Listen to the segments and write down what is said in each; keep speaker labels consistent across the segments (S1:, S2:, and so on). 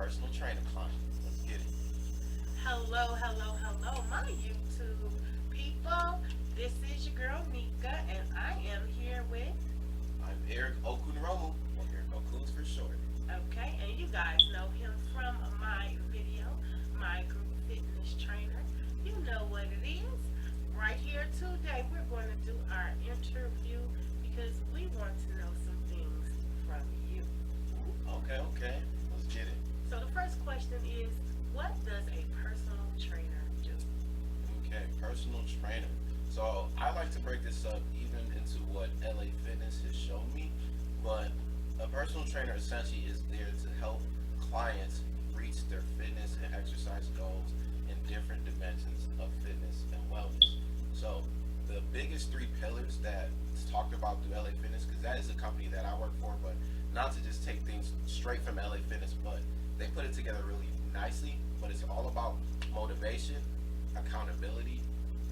S1: personal trainer client. Let's get it.
S2: Hello, hello, hello, my YouTube people. This is your girl Nika, and I am here with,
S1: I'm Eric Okuns, or Eric Okuns for short.
S2: okay, and you guys know him from my video, my group fitness trainer. You know what it is. Right here today, we're going to do our interview because we want to know some things from you.
S1: Okay, okay. Let's get it.
S2: So the first question is, what does a personal trainer do?
S1: Okay, personal trainer. So I like to break this up even into what LA Fitness has shown me, but a personal trainer essentially is there to help clients reach their fitness and exercise goals in different dimensions of fitness and wellness. So the biggest three pillars that is talked about through LA Fitness, because that is a company that I work for, but not to just take things straight from LA Fitness, but they put it together really nicely. But it's all about motivation, accountability,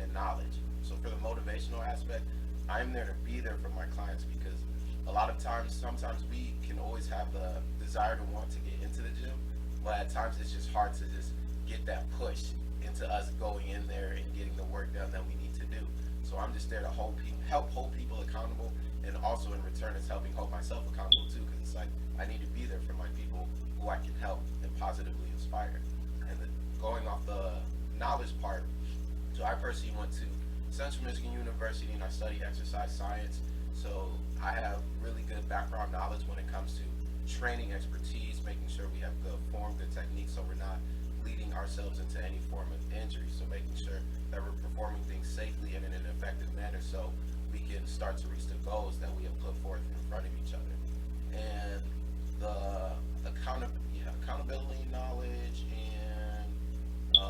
S1: and knowledge. So for the motivational aspect, I'm there to be there for my clients because a lot of times, sometimes we can always have the desire to want to get into the gym, but at times it's just hard to just get that push into us going in there and getting the work done that we need to do. So I'm just there to help hold people accountable, and also in return, it's helping hold myself accountable too, because it's like I need to be there for my people who I can help and positively inspire. And then going off the knowledge part, so I personally went to Central Michigan University and I study exercise science. So I have really good background knowledge when it comes to training expertise, making sure we have good form, good technique, so we're not leading ourselves into any form of injury. So making sure that we're performing things safely and in an effective manner so we can start to reach the goals that we have put forth in front of each other. And the accountability, knowledge, and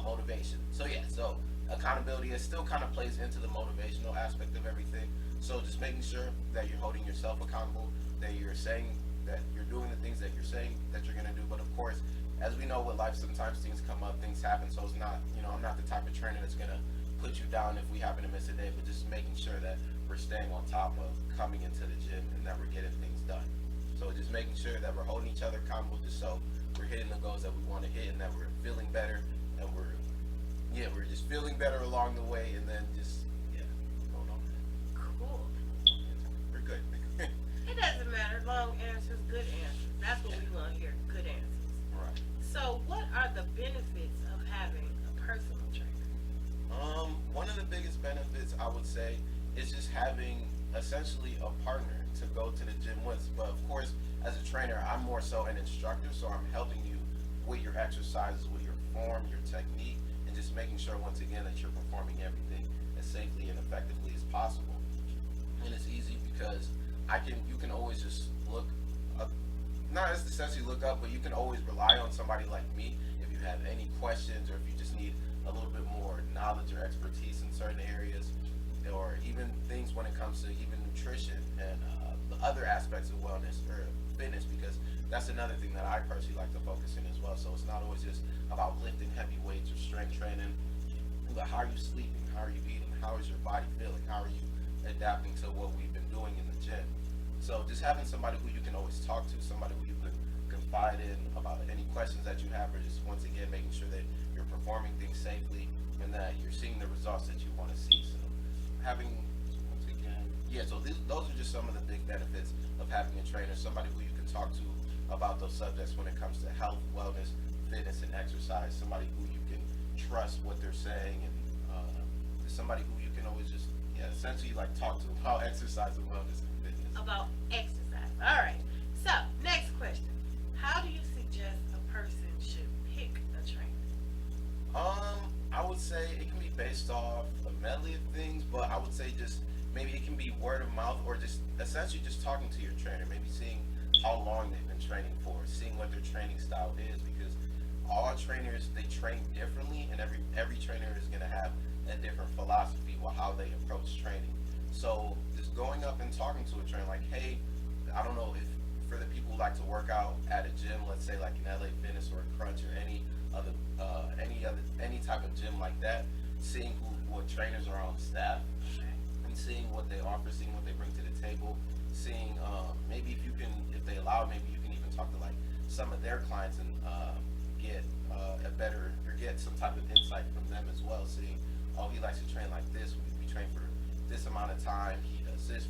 S1: motivation. So accountability is still kind of plays into the motivational aspect of everything. So just making sure that you're holding yourself accountable, that you're saying that you're doing the things that you're saying that you're gonna do. But of course, as we know with life, sometimes things come up, things happen. So it's not, I'm not the type of trainer that's gonna put you down if we happen to miss a day, but just making sure that we're staying on top of coming into the gym and that we're getting things done. So just making sure that we're holding each other accountable just so we're hitting the goals that we want to hit and that we're feeling better and we're just feeling better along the way, and then just going on.
S2: Cool.
S1: We're good.
S2: It doesn't matter. Long answers, good answers. That's what we want to hear. Good answers.
S1: Right.
S2: So, what are the benefits of having a personal trainer?
S1: One of the biggest benefits I would say is just having essentially a partner to go to the gym with. But of course, as a trainer, I'm more so an instructor, so I'm helping you with your exercises, with your form, your technique, and just making sure once again that you're performing everything as safely and effectively as possible. And it's easy because you can always just look up, not as essentially look up, but you can always rely on somebody like me if you have any questions or if you just need a little bit more knowledge or expertise in certain areas, or even things when it comes to even nutrition and the other aspects of wellness or fitness, because that's another thing that I personally like to focus in as well. So it's not always just about lifting heavy weights or strength training, but how are you sleeping, how are you eating, how is your body feeling, how are you adapting to what we've been doing in the gym. So just having somebody who you can always talk to, somebody who you can confide in about any questions that you have, or just once again making sure that you're performing things safely and that you're seeing the results that you want to see. So having, once again, so those are just some of the big benefits of having a trainer, somebody who you can talk to about those subjects when it comes to health, wellness, fitness, and exercise, somebody who you can trust what they're saying, and somebody who you can always just essentially like talk to about exercise and wellness and fitness.
S2: About exercise. All right. So, next question. How do you suggest a person should pick a trainer?
S1: I would say it can be based off a medley of things, but I would say just maybe it can be word of mouth, or just essentially just talking to your trainer, maybe seeing how long they've been training for, seeing what their training style is, because all trainers, they train differently, and every trainer is going to have a different philosophy with how they approach training. So just going up and talking to a trainer like, hey, I don't know if for the people who like to work out at a gym, let's say like an LA Fitness or a Crunch or any type of gym like that, seeing what trainers are on staff and seeing what they offer, seeing what they bring to the table, seeing maybe if they allow, maybe you can even talk to like some of their clients and get get some type of insight from them as well. Seeing, oh, he likes to train like this. We train for this amount of time. He does this.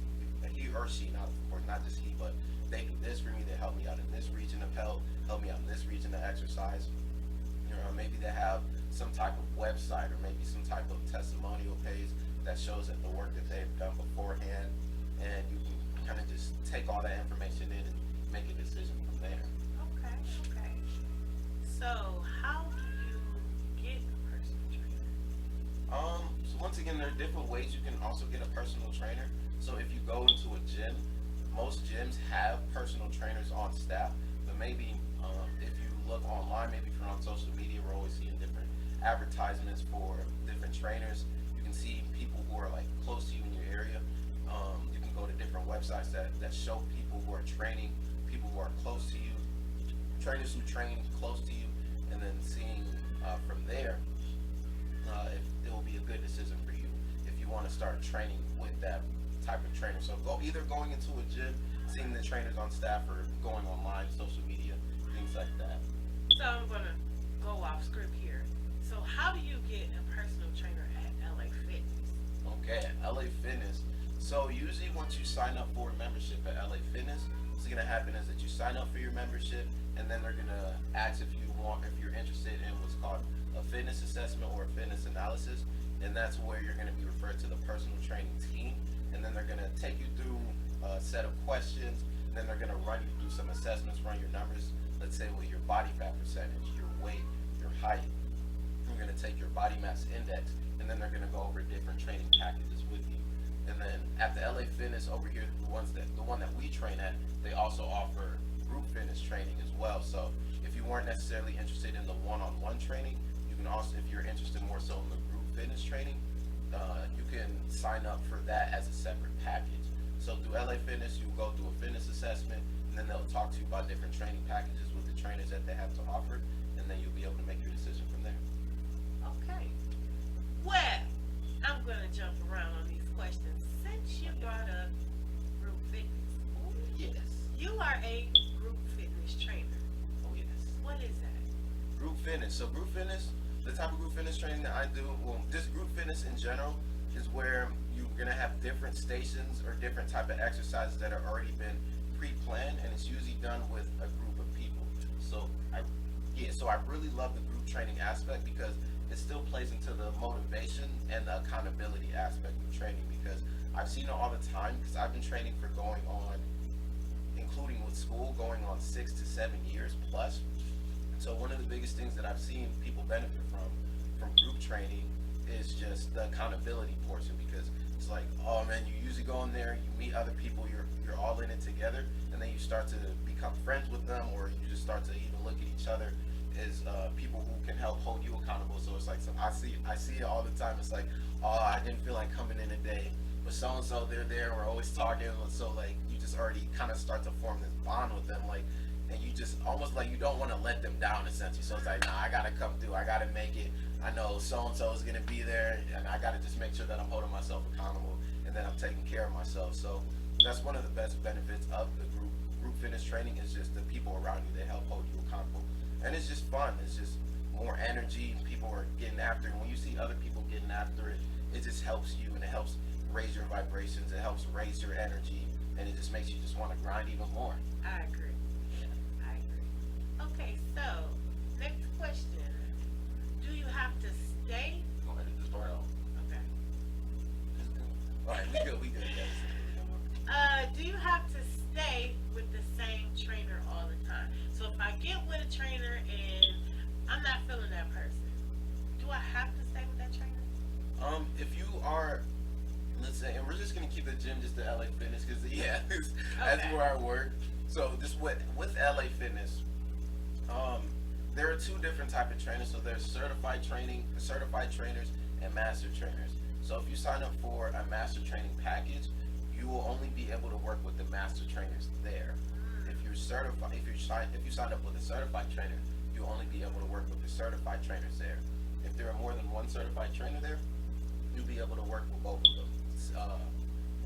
S1: He or she, not of course, not just he, but they do this for me. They help me out in this region of health. Help me out in this region of exercise. Maybe they have some type of website or maybe some type of testimonial page that shows that the work that they've done beforehand, and you can kind of just take all that information in and make a decision from there.
S2: Okay, okay. So how do you get a personal trainer?
S1: So once again, there are different ways you can also get a personal trainer. So if you go into a gym, most gyms have personal trainers on staff, but maybe if you look online, maybe if you're on social media, we're always seeing different advertisements for different trainers. You can see people who are like close to you in your area. You can go to different websites that show people who are training, people who are close to you, trainers who train close to you, and then seeing from there if it will be a good decision for you if you want to start training with that type of trainer. So going into a gym, seeing the trainers on staff, or going online, social media, things like that.
S2: So I'm gonna go off script here. So how do you get a personal trainer at LA Fitness?
S1: Okay, at LA Fitness. So usually once you sign up for a membership at LA Fitness, what's gonna happen is that you sign up for your membership, and then they're gonna ask if you're interested in what's called a fitness assessment or a fitness analysis, and that's where you're gonna be referred to the personal training team, and then they're gonna take you through a set of questions, and then they're gonna run you through some assessments, run your numbers, let's say with your body fat percentage, your weight, your height. They're gonna take your body mass index, and then they're gonna go over different training packages with you. And then at the LA Fitness over here, the one that we train at, they also offer group fitness training as well. So if you weren't necessarily interested in the one-on-one training, you can also, if you're interested more so in the group fitness training, you can sign up for that as a separate package. So through LA Fitness, you go through a fitness assessment, and then they'll talk to you about different training packages with the trainers that they have to offer, and then you'll be able to make your decision from there.
S2: Okay. Well, I'm gonna jump around on these questions. Since you brought up group fitness,
S1: Yes.
S2: you are a group fitness trainer.
S1: Oh yes.
S2: What is that?
S1: Group fitness. So group fitness, the type of group fitness training that I do, well, just group fitness in general is where you're gonna have different stations or different type of exercises that are already been pre-planned, and it's usually done with a group of people. So I really love the group training aspect because it still plays into the motivation and the accountability aspect of training, because I've seen it all the time, because I've been training for going on, including with school, going on 6 to 7 years plus. So one of the biggest things that I've seen people benefit from group training is just the accountability portion, because it's like, oh man, you usually go in there, you meet other people, you're all in it together, and then you start to become friends with them, or you just start to even look at each other as people who can help hold you accountable. So it's like, so I see it all the time. It's like, oh, I didn't feel like coming in today, but so and so they're there, we're always talking, so like you just already kind of start to form this bond with them, like, and you just almost like you don't want to let them down essentially. So it's like, nah, I gotta come through, I gotta make it. I know so and so is gonna be there, and I gotta just make sure that I'm holding myself accountable, and then I'm taking care of myself. So that's one of the best benefits of the group fitness training, is just the people around you that help hold you accountable, and it's just fun. It's just more energy. People are getting after it. When you see other people getting after it, it just helps you, and it helps raise your vibrations. It helps raise your energy, and it just makes you just want to grind even more.
S2: I agree. I agree. Okay, so next question. Do you have to stay?
S1: Go ahead and just start off.
S2: Okay.
S1: All right, we good. Yeah,
S2: Do you have to stay with the same trainer all the time? So if I get with a trainer and I'm not feeling that person, do I have to stay with that trainer?
S1: If you are, let's say, and we're just gonna keep the gym just to LA Fitness, because that's
S2: Okay.
S1: where I work. So just with LA Fitness, there are two different type of trainers. So there's certified trainers, and master trainers. So if you sign up for a master training package, you will only be able to work with the master trainers there. If you sign up with a certified trainer, you'll only be able to work with the certified trainers there. If there are more than one certified trainer there, you'll be able to work with both of them.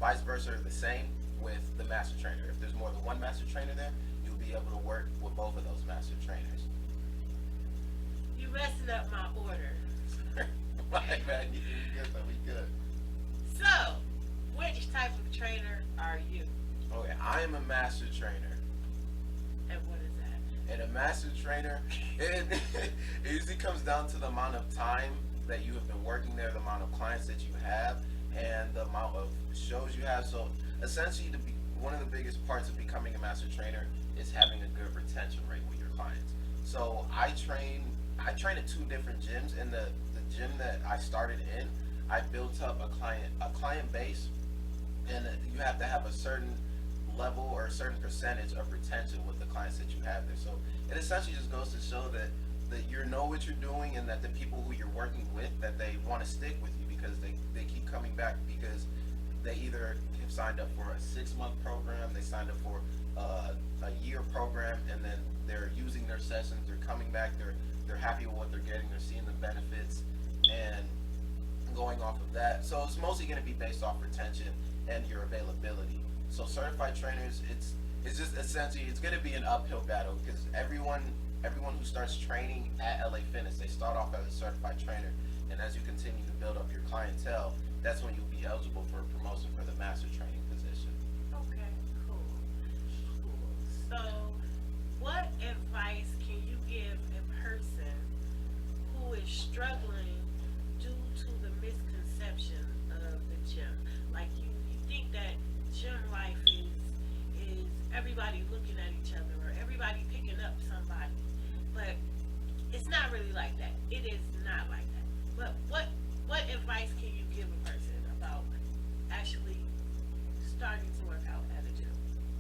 S1: Vice versa, the same with the master trainer. If there's more than one master trainer there, you'll be able to work with both of those master trainers.
S2: You messing up my order.
S1: My man, you good, so we good.
S2: So, which type of trainer are you?
S1: Okay, I am a master trainer.
S2: And what is that?
S1: And a master trainer, it usually comes down to the amount of time that you have been working there, the amount of clients that you have, and the amount of shows you have. So essentially, one of the biggest parts of becoming a master trainer is having a good retention rate with your clients. So I train at two different gyms. In the gym that I started in, I built up a client base, and you have to have a certain level or a certain percentage of retention with the clients that you have there. So it essentially just goes to show that you know what you're doing, and that the people who you're working with, that they want to stick with you because they keep coming back, because they either have signed up for a 6-month program, they signed up for a year program, and then they're using their sessions, they're coming back, they're happy with what they're getting, they're seeing the benefits, and going off of that. So it's mostly going to be based off retention and your availability. So certified trainers, it's just essentially, it's going to be an uphill battle, because everyone who starts training at LA Fitness, they start off as a certified trainer, and as you continue to build up your clientele, that's when you'll be eligible for a promotion for the master training position.
S2: Okay, cool. So, what advice can you give a person who is struggling due to the misconception of the gym? Like you think that gym life is everybody looking at each other, or everybody picking up somebody, but it's not really like that. It is not like that. But what advice can you give a person about actually starting to work out at a gym?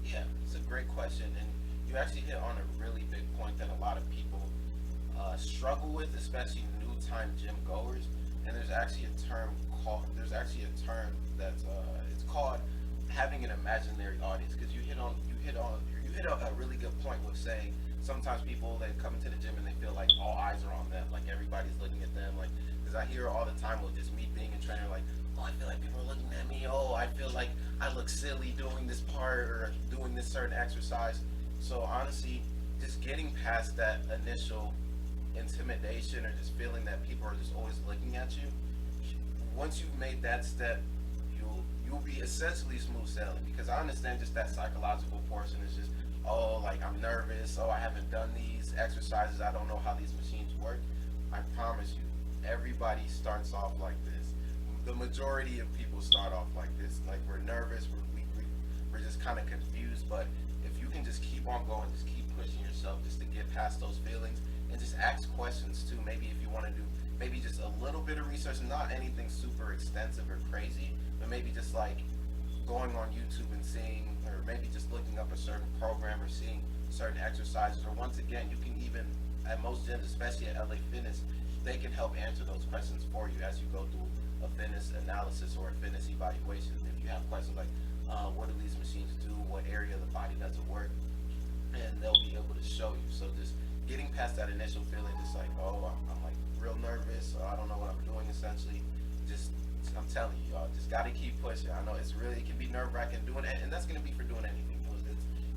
S1: Yeah, it's a great question, and you actually hit on a really big point that a lot of people struggle with, especially new-time gym goers. And there's actually a term that's it's called having an imaginary audience, because you hit a really good point with saying sometimes people, they come into the gym and they feel like all eyes are on them, like everybody's looking at them, like, because I hear all the time with just me being a trainer, like, oh, I feel like people are looking at me, oh, I feel like I look silly doing this part or doing this certain exercise. So honestly, just getting past that initial intimidation or just feeling that people are just always looking at you, once you've made that step, you'll be essentially smooth sailing, because I understand just that psychological portion is just, oh, like, I'm nervous, oh, I haven't done these exercises, I don't know how these machines work. I promise you, everybody starts off like this. The majority of people start off like this. Like, we're nervous, we're just kind of confused, but if you can just keep on going, just keep pushing yourself just to get past those feelings, and just ask questions too. Maybe if you want to do maybe just a little bit of research, not anything super extensive or crazy, but maybe just like going on YouTube and seeing, or maybe just looking up a certain program or seeing certain exercises. Or once again, you can even, at most gyms, especially at LA Fitness, they can help answer those questions for you as you go through a fitness analysis or a fitness evaluation. If you have questions like, what do these machines do? What area of the body does it work? And they'll be able to show you. So just getting past that initial feeling, just like, oh, I'm like real nervous, or I don't know what I'm doing, essentially. Just, I'm telling you, y'all, just got to keep pushing. I know it can be nerve-wracking doing it, and that's going to be for doing anything.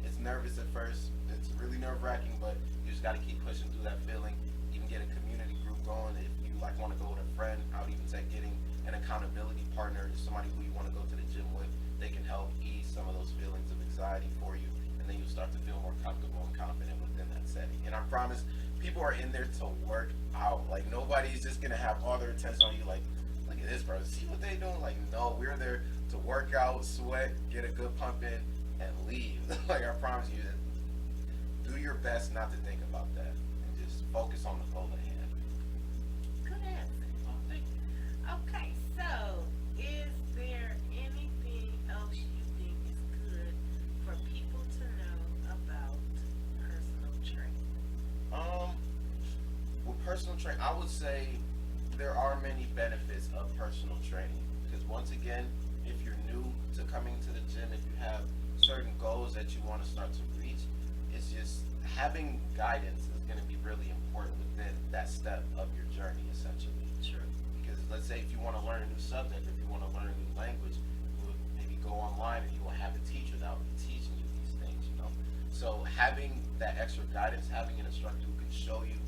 S1: It's nervous at first, it's really nerve-wracking, but you just got to keep pushing through that feeling. Even get a community group going. If you like want to go with a friend, I would even say getting an accountability partner, somebody who you want to go to the gym with. They can help ease some of those feelings of anxiety for you, and then you'll start to feel more comfortable and confident within that setting. And I promise, people are in there to work out. Like, nobody's just gonna have all their attention on you, like, look at this person, see what they doing? Like, no, we're there to work out, sweat, get a good pump in, and leave. Like, I promise you, do your best not to think about that, and just focus on the goal at hand.
S2: Good answer. Oh, thank you. Okay, so is there anything else you think is good for people to know about personal training?
S1: With personal training, I would say there are many benefits of personal training, because once again, if you're new to coming to the gym, if you have certain goals that you want to start to reach, it's just having guidance is going to be really important within that step of your journey, essentially.
S2: True.
S1: Because let's say if you want to learn a new subject, if you want to learn a new language, you would maybe go out and teaching you these things, you know. So having that extra guidance, having an instructor who can show you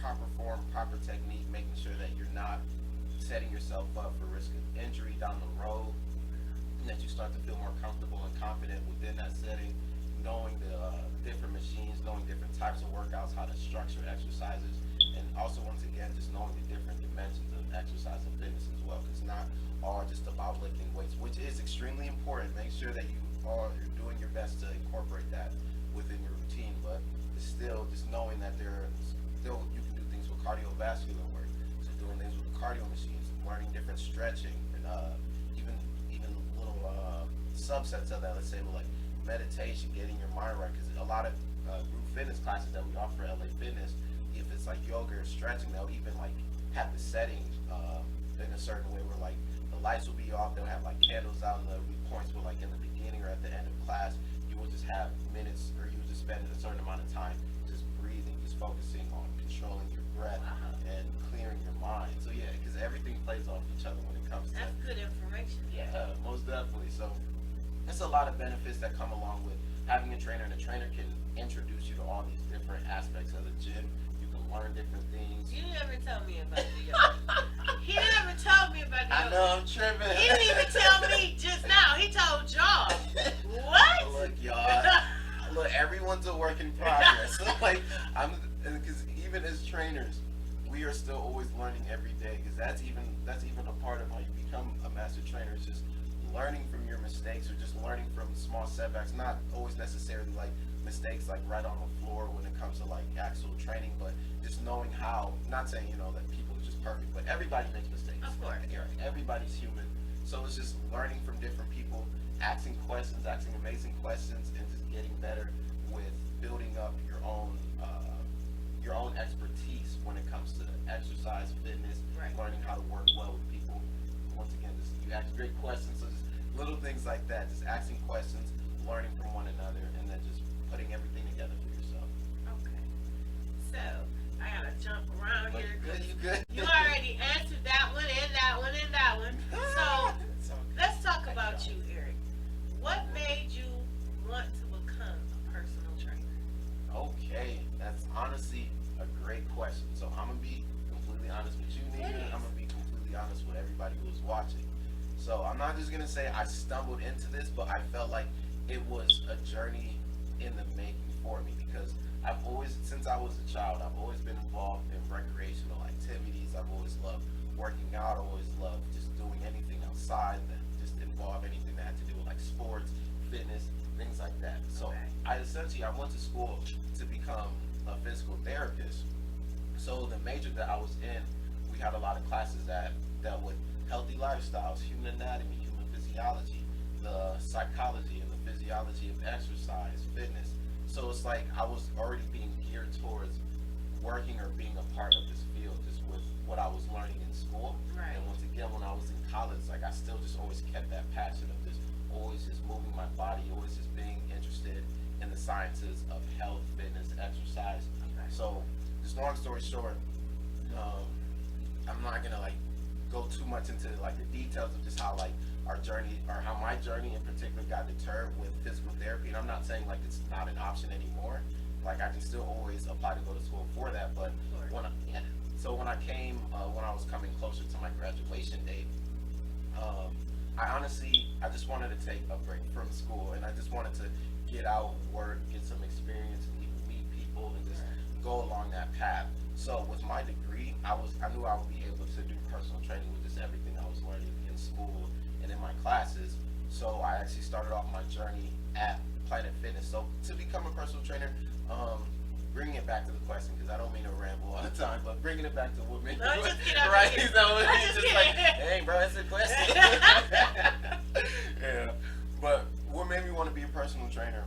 S1: proper form, proper technique, making sure that you're not setting yourself up for risk of injury down the road, and that you start to feel more comfortable and confident within that setting, knowing the different machines, knowing different types of workouts, how to structure exercises, and also once again just knowing the different dimensions of exercise and fitness as well. Because not all just about lifting weights, which is extremely important. Make sure that you're doing your best to incorporate that within your routine, but it's still just knowing that still you can do things with cardiovascular work, so doing things with the cardio machines, learning different stretching, and even little subsets of that. Let's say with like meditation, getting your mind right, because a lot of group fitness classes that we offer at LA Fitness, if it's like yoga or stretching, they'll even like have the settings in a certain way where like the lights will be off, they'll have like candles out, and there'll be points where like in the beginning or at the end of class you will just have minutes, or you will just spend a certain amount of time just breathing, just focusing on controlling your breath and clearing your mind. So yeah, because everything plays off each other when it comes to
S2: That's good information.
S1: yeah, most definitely. So there's a lot of benefits that come along with having a trainer, and a trainer can introduce you to all these different aspects of the gym. You can learn different things.
S2: You never told me about the yoga. He never told me about the yoga.
S1: I know, I'm tripping.
S2: He didn't even tell me just now. He told y'all. What?
S1: Look, y'all. Look, everyone's a work in progress. So, like, because even as trainers, we are still always learning every day. Because that's even a part of how you become a master trainer. Is just learning from your mistakes, or just learning from small setbacks. Not always necessarily like mistakes like right on the floor when it comes to like actual training, but just knowing how. Not saying that people are just perfect, but everybody makes mistakes.
S2: Of course.
S1: Everybody's human. So it's just learning from different people, asking questions, asking amazing questions, and just getting better with building up your own expertise when it comes to exercise, fitness,
S2: Right.
S1: learning how to work well with people. Once again, just you ask great questions, so just little things like that, just asking questions, learning from one another, and then just putting everything together for yourself.
S2: Okay. So, I gotta jump around
S1: But
S2: here.
S1: you good?
S2: You already answered that one and that one and that one. So, let's talk about you, Eric. What made you want to become a personal trainer?
S1: Okay, that's honestly a great question. So I'm gonna be completely honest with you, Nina.
S2: Please.
S1: I'm gonna be completely honest with everybody who's watching. So I'm not just gonna say I stumbled into this, but I felt like it was a journey in the making for me, because since I was a child, I've always been involved in recreational activities. I've always loved working out. I've always loved just doing anything outside that just involved anything that had to do with like sports, fitness, things like that. So
S2: Okay.
S1: I went to school to become a physical therapist. So the major that I was in, we had a lot of classes that dealt with healthy lifestyles, human anatomy, human physiology, the psychology and the physiology of exercise, fitness. So it's like I was already being geared towards working or being a part of this field just with what I was learning in school.
S2: Right.
S1: And once again, when I was in college, like I still just always kept that passion of just always just moving my body, always just being interested in the sciences of health, fitness, exercise.
S2: Okay.
S1: So just long story short, I'm not gonna like go too much into like the details of just how like our journey, or how my journey in particular got deterred with physical therapy. And I'm not saying like it's not an option anymore. Like I can still always apply to go to school for that. But when I was coming closer to my graduation date, I just wanted to take a break from school, and I just wanted to get out, work, get some experience, and even meet people, and just go along that path. So with my degree, I knew I would be able to do personal training with just everything I was learning in school and in my classes. So I actually started off my journey at Planet Fitness. So to become a personal trainer, bringing it back to the question, because I don't mean to ramble all the time, but bringing it back to what made me
S2: Just get out
S1: right?
S2: here.
S1: So
S2: I'm
S1: it's
S2: just
S1: just like,
S2: kidding.
S1: hey, bro, it's a question. Yeah, but what made me want to be a personal trainer,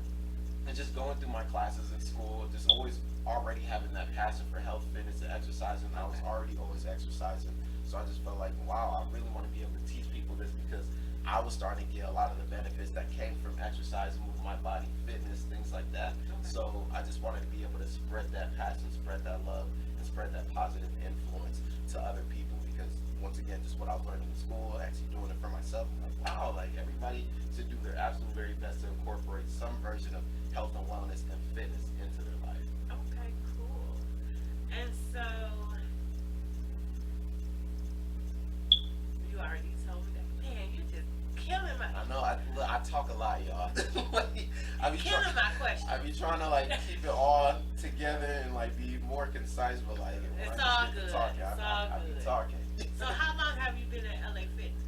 S1: and just going through my classes in school, just always already having that passion for health, fitness, and exercising. I was already always exercising, so I just felt like, wow, I really want to be able to teach people this, because I was starting to get a lot of the benefits that came from exercise, moving my body, fitness, things like that. So I just wanted to be able to spread that passion, spread that love, and spread that positive influence to other people, because once again, just what I was learning in school, actually doing it for myself. I'm like, wow, like everybody should do their absolute very best to incorporate some version of health and wellness and fitness into their life.
S2: Okay, cool. And so you already told me that. Man, you just killing my
S1: I know. Look, I talk a lot, y'all. Like, I be
S2: killing my question.
S1: I be trying to like keep it all together and like be more concise, but like when
S2: It's
S1: I
S2: all
S1: just get
S2: good.
S1: to talking,
S2: It's
S1: I
S2: all
S1: be
S2: good.
S1: talking.
S2: So how long have you been at LA Fitness?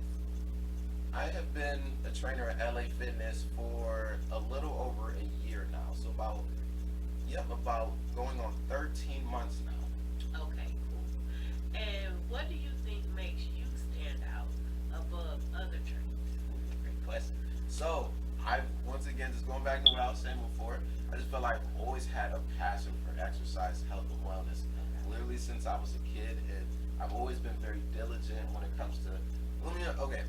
S1: I have been a trainer at LA Fitness for a little over a year now. So about going on 13 months now.
S2: Okay, cool. And what do you think makes you stand out above other trainers?
S1: Great question. So I once again just going back to what I was saying before, I just felt like I've always had a passion for exercise, health, and wellness. Literally since I was a kid, and I've always been very diligent when it comes to.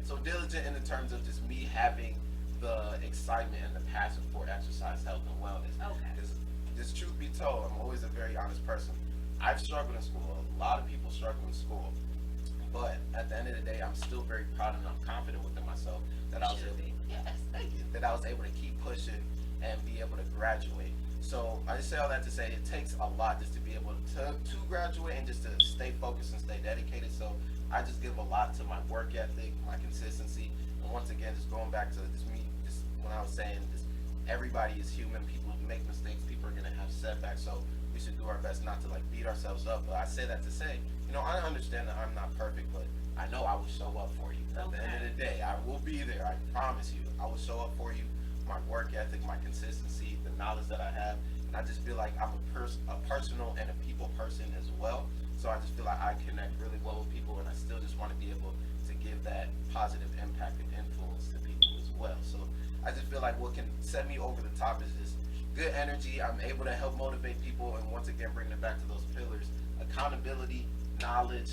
S1: So diligent in the terms of just me having the excitement and the passion for exercise, health, and wellness.
S2: Okay.
S1: Because just truth be told, I'm always a very honest person. I've struggled in school. A lot of people struggle in school. But at the end of the day, I'm still very proud and I'm confident within myself that I was
S2: Should
S1: able,
S2: be.
S1: yes, thank you, that I was able to keep pushing and be able to graduate. So I just say all that to say it takes a lot just to be able to graduate and just to stay focused and stay dedicated. So I just give a lot to my work ethic, my consistency, and once again, just going back to just me, just when I was saying, just everybody is human. People make mistakes. People are gonna have setbacks. So we should do our best not to like beat ourselves up. But I say that to say, I understand that I'm not perfect, but I know I will show up for you. At the end of the day, I will be there. I promise you. I will show up for you. My work ethic, my consistency, the knowledge that I have, and I just feel like I'm a personal and a people person as well. So I just feel like I connect really well with people, and I still just want to be able to give that positive impact and influence to people as well. So I just feel like what can set me over the top is just good energy. I'm able to help motivate people, and once again, bringing it back to those pillars: accountability, knowledge,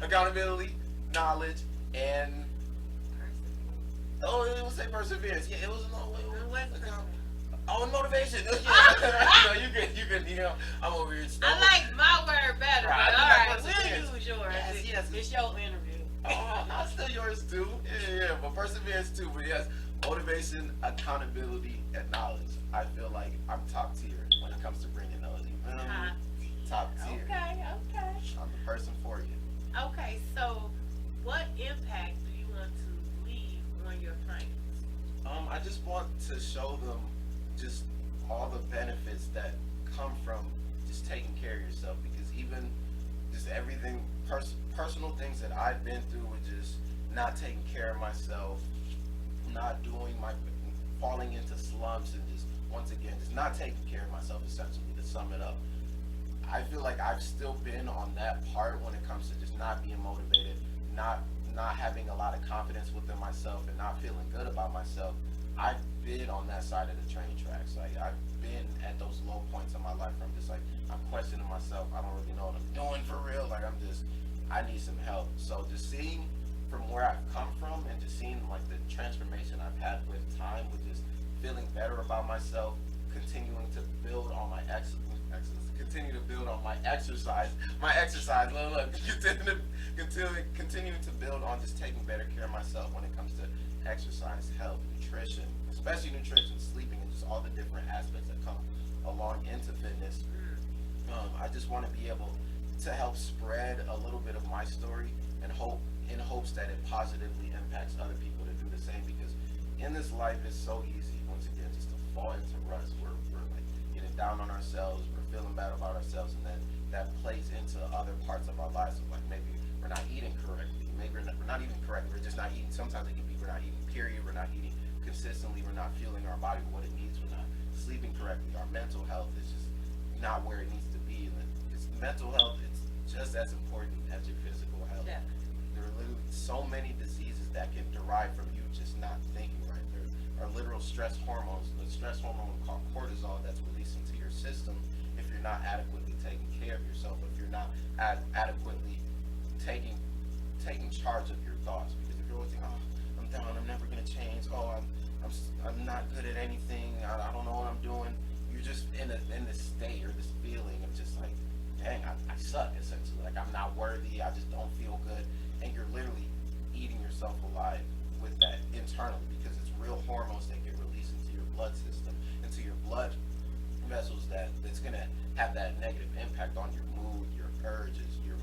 S1: accountability, knowledge, and it was say perseverance. Yeah, it was and motivation. Yeah, no, you can. I'm over here.
S2: I like my word better,
S1: Right,
S2: but
S1: I
S2: all
S1: like
S2: right,
S1: perseverance.
S2: we'll use yours.
S1: Yes.
S2: It's your interview.
S1: I'll still yours too. Yeah, but perseverance too. But yes, motivation, accountability, and knowledge. I feel like I'm top tier when it comes to bringing those. Top tier.
S2: Okay.
S1: I'm the person for you.
S2: Okay, so what impact do you want to leave on your clients?
S1: I just want to show them just all the benefits that come from just taking care of yourself, because even just everything personal things that I've been through with just not taking care of myself, not doing falling into slumps, and just once again just not taking care of myself, essentially, to sum it up. I feel like I've still been on that part when it comes to just not being motivated, not having a lot of confidence within myself, and not feeling good about myself. I've been on that side of the train tracks. Like I've been at those low points in my life where I'm just like, I'm questioning myself. I don't really know what I'm doing for real. Like I need some help. So just seeing from where I've come from and just seeing like the transformation I've had with time, with just feeling better about myself, continuing to build on my excellence, continue to build on my exercise. Look, continuing to build on just taking better care of myself when it comes to exercise, health, nutrition, especially nutrition, sleeping, and just all the different aspects that come along into fitness. I just want to be able to help spread a little bit of my story and in hopes that it positively impacts other people to do the same, because in this life it's so easy, once again, just to fall into ruts. We're like getting down on ourselves, we're feeling bad about ourselves, and then that plays into other parts of our lives. Like maybe we're not eating correctly, maybe we're not even correctly, we're just not eating. Sometimes it can be we're not eating period, we're not eating consistently, we're not fueling our body with what it needs, we're not sleeping correctly, our mental health is just not where it needs to be. And it's mental health, it's just as important as your physical health.
S2: Yeah.
S1: There are literally so many diseases that can derive from you just not thinking right. There are literal stress hormones, the stress hormone called cortisol, that's released into your system if you're not adequately taking care of yourself, if you're not adequately taking charge of your thoughts. Because if you're always thinking, oh, I'm down, I'm never gonna change, oh, I'm not good at anything, I don't know what I'm doing, you're just in this state or this feeling of just like, dang, I suck essentially. Like I'm not worthy. I just don't feel good, and you're literally eating yourself alive with that internally because it's real hormones that get released into your blood system, into your blood vessels that's gonna have that negative impact on your mood, your urges, your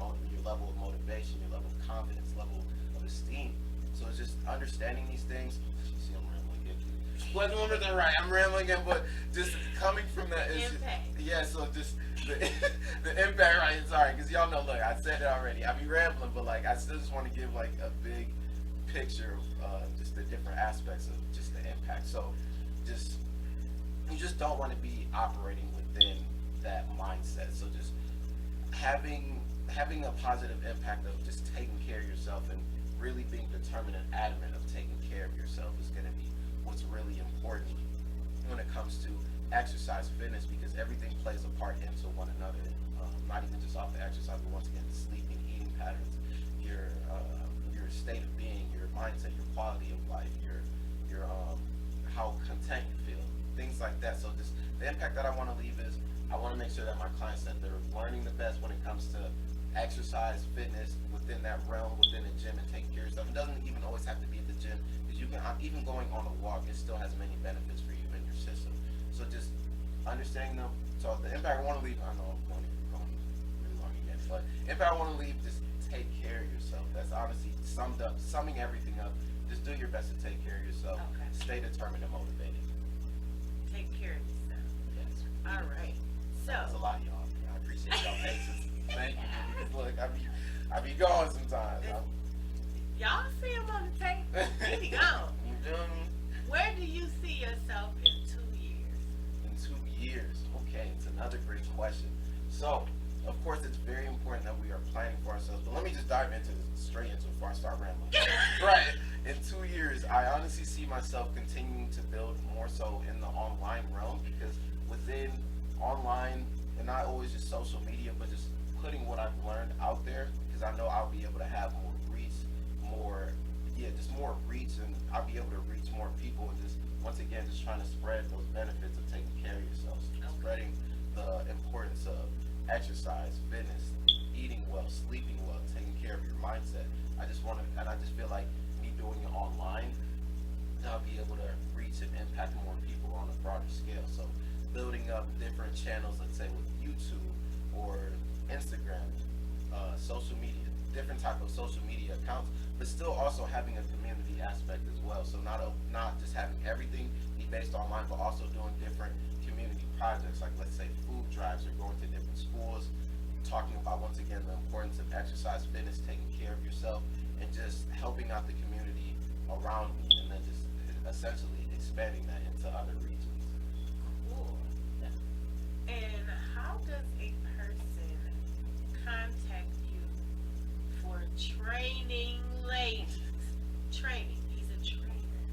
S1: level of motivation, your level of confidence, level of esteem. So it's just understanding these things. You see, I'm rambling again. But remember that right? I'm rambling again, but just coming from that is
S2: Impact.
S1: yeah. So just the the impact, right? Sorry, because y'all know. Look, I said it already. I be rambling, but like I still just want to give like a big picture of just the different aspects of just the impact. So just you just don't want to be operating within that mindset. So just having a positive impact of just taking care of yourself and really being determined and adamant of taking care of yourself is going to be what's really important when it comes to exercise, fitness, because everything plays a part into one another. Not even just off the exercise, but once again, the sleeping, eating patterns, your state of being, your mindset, your quality of life, your how content you feel, things like that. So just the impact that I want to leave is I want to make sure that my clients that they're learning the best when it comes to exercise, fitness within that realm, within the gym, and taking care of yourself. It doesn't even always have to be at the gym because you can even going on a walk, it still has many benefits for you and your system. So just understanding them. So the impact I want to leave, I know I'm going really long again, but impact I want to leave, just take care of yourself. That's honestly summing everything up. Just do your best to take care of yourself.
S2: Okay.
S1: Stay determined and motivated.
S2: Take care of yourself.
S1: Yes.
S2: All right.
S1: That's a
S2: So,
S1: lot, y'all. I appreciate y'all patience. Thank you. Because look, I be gone sometimes.
S2: y'all see him on the tape? He be gone. Where do you see yourself in 2 years?
S1: In 2 years. Okay, it's another great question. So, of course, it's very important that we are planning for ourselves. But let me just dive straight into it before I start rambling. Right. In 2 years, I honestly see myself continuing to build more so in the online realm because within online, and not always just social media, but just putting what I've learned out there because I know I'll be able to have more reach, just more reach, and I'll be able to reach more people and just once again just trying to spread those benefits of taking care of yourself, spreading the importance of exercise, fitness, eating well, sleeping well, taking care of your mindset. I just want to, and I just feel like me doing it online, I'll be able to reach and impact more people on a broader scale. So building up different channels, let's say with YouTube or Instagram, social media, different type of social media accounts, but still also having a community aspect as well. So not just having everything be based online, but also doing different community projects, like let's say food drives or going to different schools, talking about once again the importance of exercise, fitness, taking care of yourself, and just helping out the community around me, and then just essentially expanding that into other regions.
S2: Cool. And how does a person contact you for training ladies? Training. He's a trainer.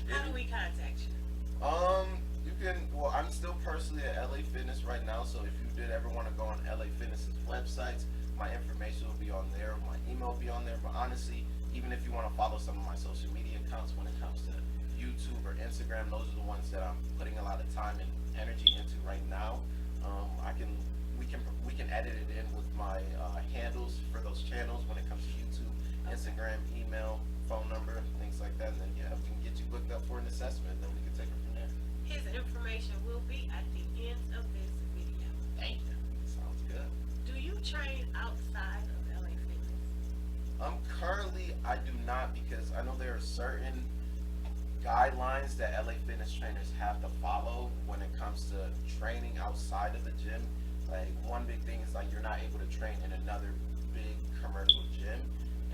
S2: How do we contact you?
S1: You can. Well, I'm still personally at LA Fitness right now, so if you did ever want to go on LA Fitness's websites, my information will be on there. My email will be on there. But honestly, even if you want to follow some of my social media accounts when it comes to YouTube or Instagram, those are the ones that I'm putting a lot of time and energy into right now. We can edit it in with my handles for those channels when it comes to YouTube, Instagram, email, phone number, things like that. And then yeah, we can get you booked up for an assessment. Then we can take it from there.
S2: His information will be at the end of this video.
S1: Thank you. Sounds good.
S2: Do you train outside of LA Fitness?
S1: Currently I do not because I know there are certain guidelines that LA Fitness trainers have to follow when it comes to training outside of the gym. Like one big thing is like you're not able to train in another big commercial gym,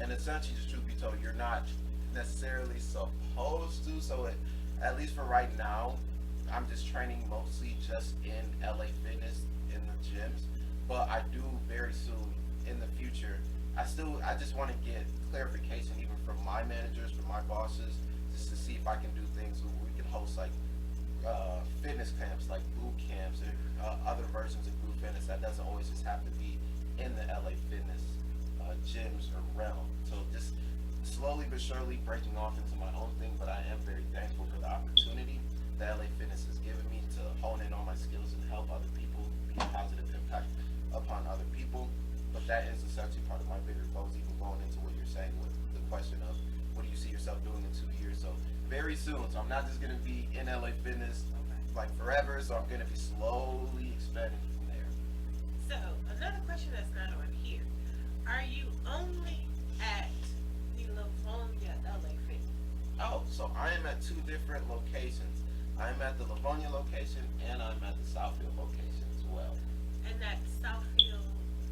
S1: and essentially, just truth be told, you're not necessarily supposed to. So at least for right now, I'm just training mostly just in LA Fitness in the gyms. But I do very soon in the future. I just want to get clarification even from my managers, from my bosses, just to see if I can do things where we can host like fitness camps, like boot camps, or other versions of group fitness that doesn't always just have to be in the LA Fitness gyms or realm. So just slowly but surely breaking off into my own thing, but I am very thankful for the opportunity that LA Fitness has given me to hone in on my skills and help other people, be a positive impact upon other people. But that is essentially part of my bigger goals, even going into what you're saying with the question of what do you see yourself doing in 2 years. So very soon. So I'm not just gonna be in LA Fitness like forever. So I'm gonna be slowly expanding from there.
S2: So, another question that's not on here. Are you only at the Livonia LA Fitness?
S1: Oh, so I am at two different locations. I'm at the Livonia location and I'm at the Southfield location as well.
S2: And that's Southfield,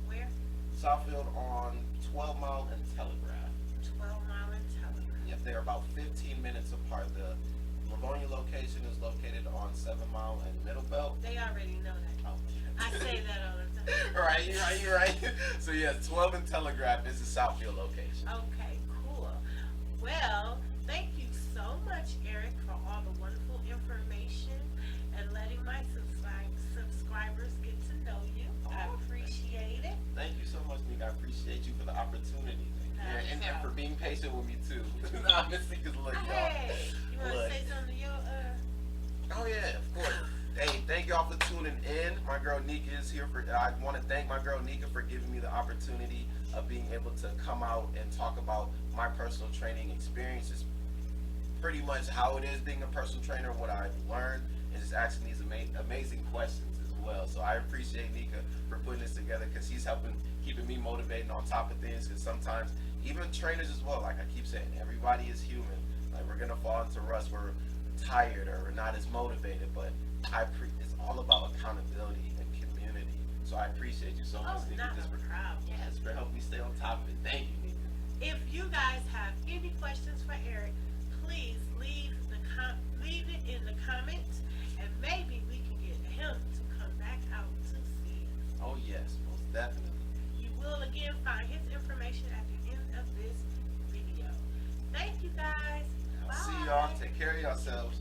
S2: where?
S1: Southfield on 12 Mile and Telegraph.
S2: 12 Mile and Telegraph.
S1: Yep, they're about 15 minutes apart. The Livonia location is located on 7 Mile and Middle Belt.
S2: They already know that.
S1: Oh,
S2: I say that all the time.
S1: Right, you're right. So yeah, 12 and Telegraph is the Southfield location.
S2: Okay, cool. Well, thank you so much, Eric, for all the wonderful information and letting my subscribers get to know you. I appreciate it.
S1: Thank you so much, Nick. I appreciate you for the opportunity.
S2: Not
S1: Yeah,
S2: a
S1: and for
S2: problem.
S1: being patient with me too. Honestly, because look, y'all.
S2: Hey, you want to
S1: Look.
S2: say something to your,
S1: Oh yeah, of course. Hey, thank y'all for tuning in. My girl Nika is here for. I want to thank my girl Nika for giving me the opportunity of being able to come out and talk about my personal training experiences. Pretty much how it is being a personal trainer, what I've learned, and just asking these amazing questions as well. So I appreciate Nika for putting this together because she's helping keeping me motivated on top of things. Because sometimes even trainers as well, like I keep saying, everybody is human. Like we're gonna fall into rust. We're tired or we're not as motivated, but it's all about accountability and community. So I appreciate you so much, Nika,
S2: not
S1: just
S2: a problem.
S1: for helping me stay on top of it. Thank you, Nika.
S2: If you guys have any questions for Eric, please leave it in the comments, and maybe we can get him to come back out to see it.
S1: Oh yes, most definitely.
S2: You will again find his information at the end of this video. Thank you guys.
S1: I'll
S2: Bye.
S1: see y'all. Take care of yourselves.